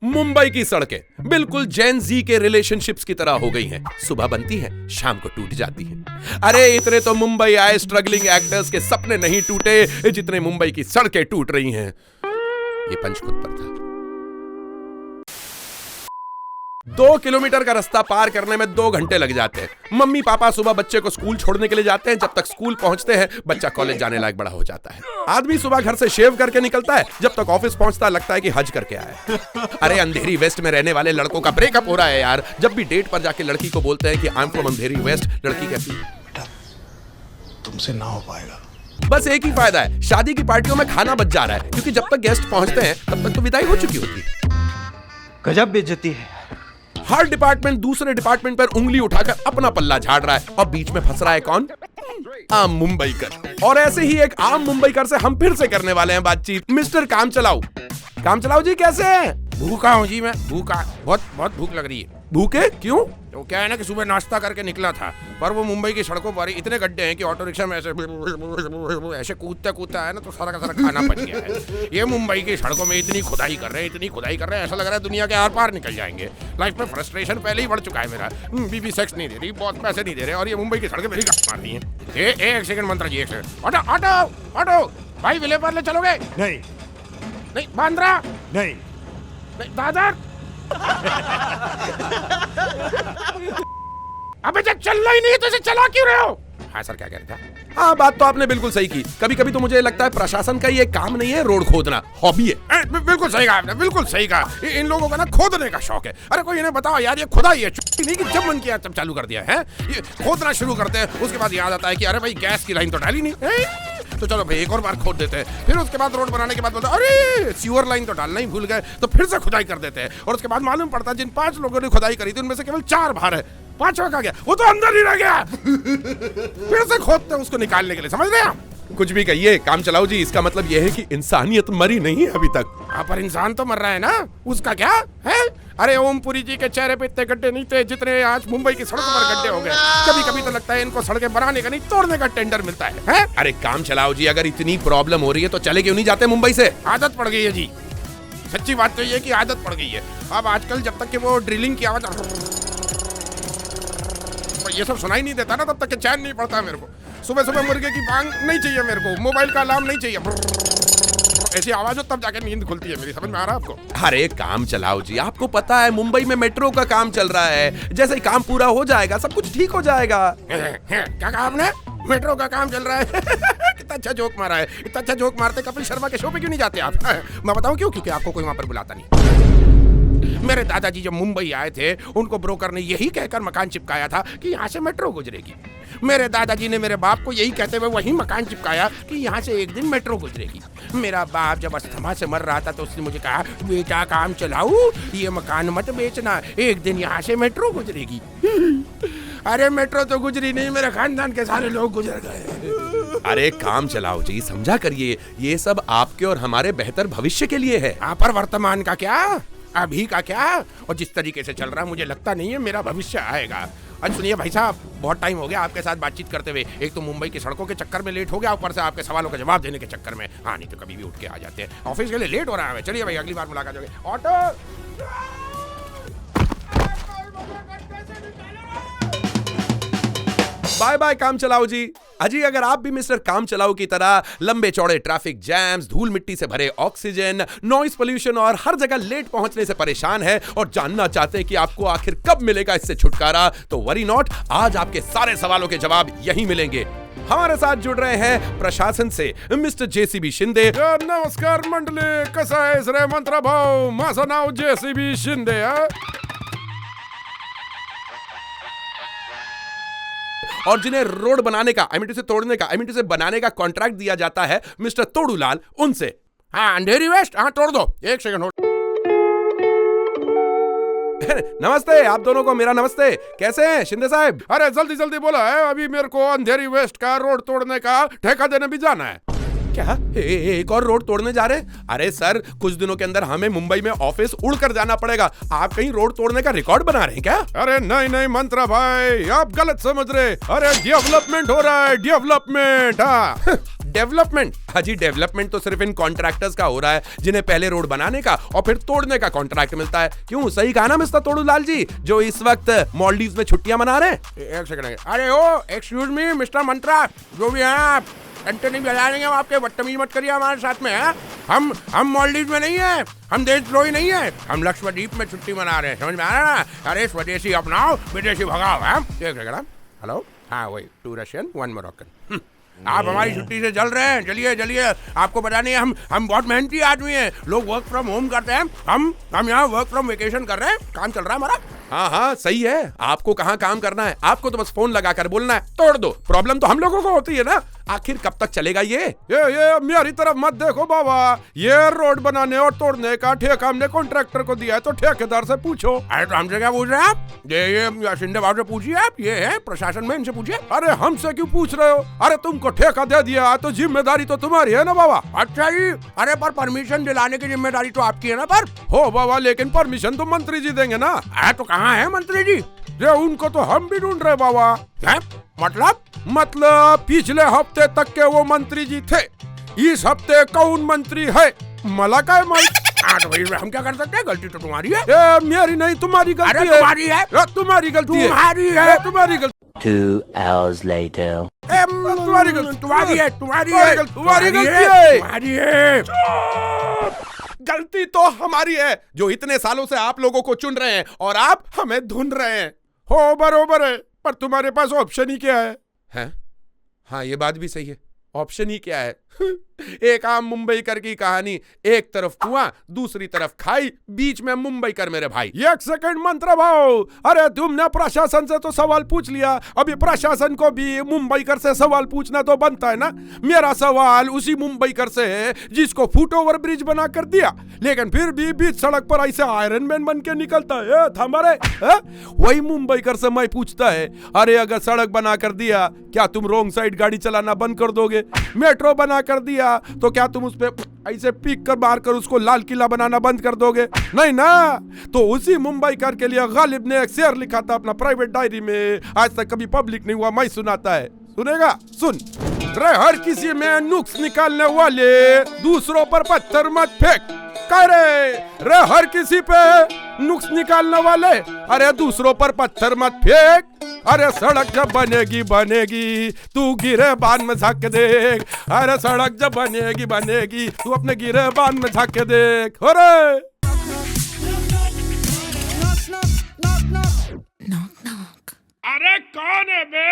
मुंबई की सड़कें बिल्कुल जेन जी के रिलेशनशिप्स की तरह हो गई हैं। सुबह बनती हैं, शाम को टूट जाती हैं। अरे इतने तो मुंबई आए स्ट्रगलिंग एक्टर्स के सपने नहीं टूटे जितने मुंबई की सड़कें टूट रही हैं। ये पंच खुद पर था। 2 किलोमीटर का रास्ता पार करने में 2 घंटे लग जाते हैं। मम्मी पापा सुबह बच्चे को स्कूल छोड़ने के लिए जाते हैं। जब तक स्कूल पहुंचते हैं बच्चा कॉलेज जाने लायक बड़ा हो जाता है। आदमी सुबह घर से शेव करके निकलता है, जब तक ऑफिस पहुंचता लगता है कि हज करके आया है। अरे अंधेरी वेस्ट में रहने वाले लड़कों का ब्रेकअप हो रहा है यार। जब भी डेट पर जाके लड़की को बोलते हैं कि I am from Andheri West, लड़की कहती है बेटा तुमसे ना हो पाएगा। बस एक ही फायदा है, शादी की पार्टियों में खाना बच जा रहा है, क्योंकि जब तक गेस्ट पहुंचते हैं तब तक तो विदाई हो चुकी होती है। गजब बेइज्जती है। हर डिपार्टमेंट दूसरे डिपार्टमेंट पर उंगली उठाकर अपना पल्ला झाड़ रहा है और बीच में फंस रहा है कौन? आम मुंबईकर। और ऐसे ही एक आम मुंबईकर से हम फिर से करने वाले हैं बातचीत। मिस्टर काम चलाओ। काम चलाओ जी कैसे हैं? भूखा हूँ जी मैं, भूखा, बहुत भूख लग रही है। भूखे क्यों? तो क्या है ना कि सुबह नाश्ता करके निकला था, पर वो मुंबई की सड़कों पर इतने गड्ढे हैं कि ऑटो रिक्शा में ऐसे कूदता है ना तो सारा का सारा खाना पच गया है। ये मुंबई की सड़कों में इतनी खुदाई कर रहे हैं, ऐसा लग रहा है दुनिया के आर पार निकल जाएंगे। लाइफ में फ्रस्ट्रेशन पहले ही बढ़ चुका है मेरा। बीबी सेक्स नहीं दे रही, बहुत पैसे नहीं दे रहे, और ये मुंबई की सड़कें मेरी गप मार रही हैं। एक सेकंड मंत्रा जी, एक सेकंड। ऑटो ऑटो ऑटो भाई, विले पर ले चलोगे? नहीं बांद्रा नहीं, दादर। अबे जब चलना ही नहीं है तो इसे चला क्यों रहे हो? हाँ सर, क्या कह रहे थे? हाँ, बात तो आपने बिल्कुल सही की। कभी कभी तो मुझे लगता है प्रशासन का ये काम नहीं है, रोड खोदना हॉबी है। बिल्कुल सही कहा आपने, बिल्कुल सही कहा। इन लोगों का ना खोदने का शौक है। अरे कोई इन्हें बताओ यार, ये खुदाई है, नहीं कि जब मन किया तब चालू कर दिया है। ये खोदना शुरू करते हैं, उसके बाद याद आता है कि अरे भाई गैस की लाइन तो डाली नहीं, तो चलो भाई एक और बार खोद देते हैं। फिर उसके बाद रोड बनाने के बाद बोलते अरे सीवर लाइन तो डालना ही भूल गए, तो फिर से खुदाई कर देते हैं। और उसके बाद मालूम पड़ता है जिन 5 लोगों ने खुदाई करी थी उनमें से केवल 4 बाहर है, 5वां कहाँ गया? वो तो अंदर ही रह गया। फिर से खोदते हैं उसको निकालने के लिए, समझ रहे हैं आप? कुछ भी कहिए काम चलाओ जी, इसका मतलब यह है कि इंसानियत मरी नहीं है अभी तक। पर इंसान तो मर रहा है ना, उसका क्या है? अरे ओमपुरी जी के चेहरे पे इतने गड्ढे नहीं थे जितने आज मुंबई की सड़कों पर गड्ढे हो गए। कभी कभी तो लगता है इनको सड़कें बनाने का नहीं, तोड़ने का टेंडर मिलता है? अरे काम चलाओ जी, अगर इतनी प्रॉब्लम हो रही है तो चले क्यों नहीं जाते मुंबई से? आदत पड़ गई है जी, सच्ची बात तो ये कि आदत पड़ गई है। अब आजकल जब तक कि वो ड्रिलिंग की आवाज ये सब सुनाई नहीं देता ना, तब तक चैन नहीं पड़ता मेरे को। सुबह सुबह मुर्गे की बांग नहीं चाहिए मेरे को, मोबाइल का अलार्म नहीं चाहिए, ऐसी आवाज हो तब जाकर नींद खुलती है मेरी। समझ में आ रहा है आपको? अरे काम चलाओ जी, आपको पता है मुंबई में मेट्रो का काम चल रहा है, जैसे ही काम पूरा हो जाएगा सब कुछ ठीक हो जाएगा। क्या कहा आपने? मेट्रो का काम चल रहा है? कितना अच्छा जोक मारा है। इतना अच्छा जोक मारते कपिल शर्मा के शो पे क्यों नहीं जाते आप? मैं बताऊं क्यों? क्योंकि आपको कोई वहां पर बुलाता नहीं। मेरे दादाजी जब मुंबई आए थे, उनको ब्रोकर ने यही कहकर मकान चिपकाया था कि यहाँ से मेट्रो गुजरेगी। मेरे दादाजी ने मेरे बाप को यही कहते हुए वही मकान चिपकाया कि यहाँ से एक दिन मेट्रो गुजरेगी। मेरा बाप जब अस्थमा से मर रहा था तो उसने मुझे कहा, बेटा काम चलाओ, ये मकान मत बेचना, एक दिन यहाँ से मेट्रो गुजरेगी। अरे मेट्रो तो गुजरी नहीं, मेरे खानदान के सारे लोग गुजर गए। अरे काम चलाओ जी, समझा करिए, ये सब आपके और हमारे बेहतर भविष्य के लिए है। पर वर्तमान का क्या, अभी का क्या? और जिस तरीके से चल रहा है मुझे लगता नहीं है मेरा भविष्य आएगा। अच्छा सुनिए भाई साहब, बहुत टाइम हो गया आपके साथ बातचीत करते हुए। एक तो मुंबई की सड़कों के चक्कर में लेट हो गया, ऊपर से आपके सवालों का जवाब देने के चक्कर में। हाँ नहीं तो कभी भी उठ के आ जाते हैं, ऑफिस के लिए लेट हो रहा है। चलिए भाई अगली बार मुलाकात होगी। ऑटो बाय बाय काम चलाओ जी। अजी अगर आप भी मिस्टर काम चलाओ की तरह लंबे चौड़े ट्रैफिक जैम्स, धूल मिट्टी से भरे ऑक्सीजन, नॉइस पोल्यूशन और हर जगह लेट पहुंचने से परेशान है और जानना चाहते हैं कि आपको आखिर कब मिलेगा इससे छुटकारा, तो वरी नॉट, आज आपके सारे सवालों के जवाब यहीं मिलेंगे। हमारे साथ जुड़ रहे हैं प्रशासन से मिस्टर जेसीबी शिंदे। नमस्कार मंडली, कसा आहे रे मंत्रा भाऊ? माझं नाव जेसीबी शिंदे है। और जिन्हें रोड बनाने का, आई मीन से तोड़ने का, आई मीन से बनाने का कॉन्ट्रैक्ट दिया जाता है मिस्टर तोड़ूलाल, उनसे। हाँ अंधेरी वेस्ट, हाँ तोड़ दो। एक सेकंड हो। नमस्ते आप दोनों को, मेरा नमस्ते। कैसे हैं शिंदे साहब? अरे जल्दी जल्दी बोला है, अभी मेरे को अंधेरी वेस्ट का रोड तोड़ने का ठेका देने भी जाना है। क्या एक और रोड तोड़ने जा रहे हैं? अरे सर, कुछ दिनों के अंदर हमें मुंबई में ऑफिस उड़कर जाना पड़ेगा। आप कहीं रोड तोड़ने का रिकॉर्ड बना रहे हैं क्या? अरे नहीं नहीं मंत्रा भाई, आप गलत समझ रहे। अरे डेवलपमेंट हो रहा है, डेवलपमेंट। हाँ डेवलपमेंट? हाजी डेवलपमेंट तो सिर्फ इन कॉन्ट्रैक्टर्स का हो रहा है जिन्हें पहले रोड बनाने का और फिर तोड़ने का कॉन्ट्रैक्ट मिलता है। क्यों, सही कहा ना मिस्टर तोड़ूलाल जी, जो इस वक्त मॉलडीव्स में छुट्टियां मना रहे हैं? एक सेकंड, अरे ओ एक्सक्यूज मी मिस्टर मंत्रा, जो भी है आप घंटे नहीं बजा देंगे, हम आपके बदतमीज मत करिए हमारे साथ में। है हम मॉलडीव में नहीं है, हम देशद्रोही नहीं है, हम लक्षद्वीप में छुट्टी मना रहे हैं, समझ में आ रहा है ना? अरे स्वदेशी अपनाओ, विदेशी भगाओ। है एक सेकंड, हेलो, हाँ वही 2 रशियन 1 मोरक्कन। आप हमारी छुट्टी से जल रहे हैं, चलिए चलिए, आपको पता नहीं हम बहुत मेहनती आदमी हैं, लोग वर्क फ्रॉम होम करते हैं, हम यहाँ वर्क फ्रॉम वेकेशन कर रहे हैं, काम चल रहा है हमारा। हाँ हाँ सही है, आपको कहाँ काम करना है, आपको तो बस फोन लगाकर बोलना है तोड़ दो। प्रॉब्लम तो हम लोगों को होती है ना, आखिर कब तक चलेगा ये मेरी तरफ मत देखो बाबा, ये रोड बनाने और तोड़ने का ठेका हमने कॉन्ट्रैक्टर को दिया है, तो ठेकेदार से पूछो। अरे तो हमसे क्या पूछ रहे हैं आप? ये शिंदे बाबू से पूछिए आप, ये है प्रशासन में, इनसे पूछिए। अरे हमसे क्यों पूछ रहे हो? अरे तुमको ठेका दे दिया तो जिम्मेदारी तो तुम्हारी है ना बाबा। अच्छा जी, अरे पर परमिशन दिलाने की जिम्मेदारी तो आपकी है ना? पर हो बाबा, लेकिन परमिशन तो मंत्री जी देंगे ना। अरे तो कहाँ है मंत्री जी? ये उनको तो हम भी ढूंढ रहे बाबा। है मतलब पिछले हफ्ते तक के वो मंत्री जी थे, इस हफ्ते कौन मंत्री है मला काय मालूम। हाँ तो भाई हम क्या कर सकते हैं, गलती तो तुम्हारी है। मेरी नहीं, तुम्हारी गलती अरे है। तुम्हारी है, तुम्हारी गलती है, तुम्हारी है, तुम्हारी गलती। 2 hours later. तुम्हारी गलती, तुम्हारी है, तुम्हारी है, तुम्हारी गलती है, तुम्हारी है। गलती तो हमारी है जो इतने सालों से आप लोगों को चुन रहे हैं और आप हमें ढूंढ रहे हैं। हो बरोबर है, पर तुम्हारे पास ऑप्शन ही क्या है? हैं? हाँ ये बात भी सही है, ऑप्शन ही क्या है? एक आम मुंबई कर की कहानी, एक तरफ कुआं दूसरी तरफ खाई, बीच में मुंबई कर मेरे भाई। एक सेकंड मंत्र भाव, अरे तुमने प्रशासन से तो सवाल पूछ लिया, अभी प्रशासन को भी मुंबई कर से सवाल पूछना तो बनता है ना। मेरा सवाल उसी मुंबई कर से है जिसको फुट ओवर ब्रिज बना कर दिया, लेकिन फिर भी बीच सड़क पर ऐसे आयरन मैन बन के निकलता है। वही मुंबई कर से मैं पूछता है, अरे अगर सड़क बना कर दिया क्या तुम रोंग साइड गाड़ी चलाना बंद कर दोगे? मेट्रो बना कर दिया तो क्या तुम उस पे ऐसे पीक कर मार कर उसको लाल किला बनाना बंद कर दोगे? नहीं ना। तो उसी मुंबई कर के लिए गालिब ने एक शेर लिखा था अपना प्राइवेट डायरी में, आज तक कभी पब्लिक नहीं हुआ, मैं सुनाता है, सुनेगा? सुन। रे हर किसी में नुक्स निकालने वाले दूसरों पर पत्थर मत फेंक। कह रे हर किसी पे नुक्स निकालने वाले, अरे दूसरों पर पत्थर मत फेंक। अरे सड़क जब बनेगी बनेगी तू गिरे बान में झांक के देख। अरे सड़क जब बनेगी बनेगी तू अपने गिरे बान में झांक के देख। अरे अरे कौन है बे?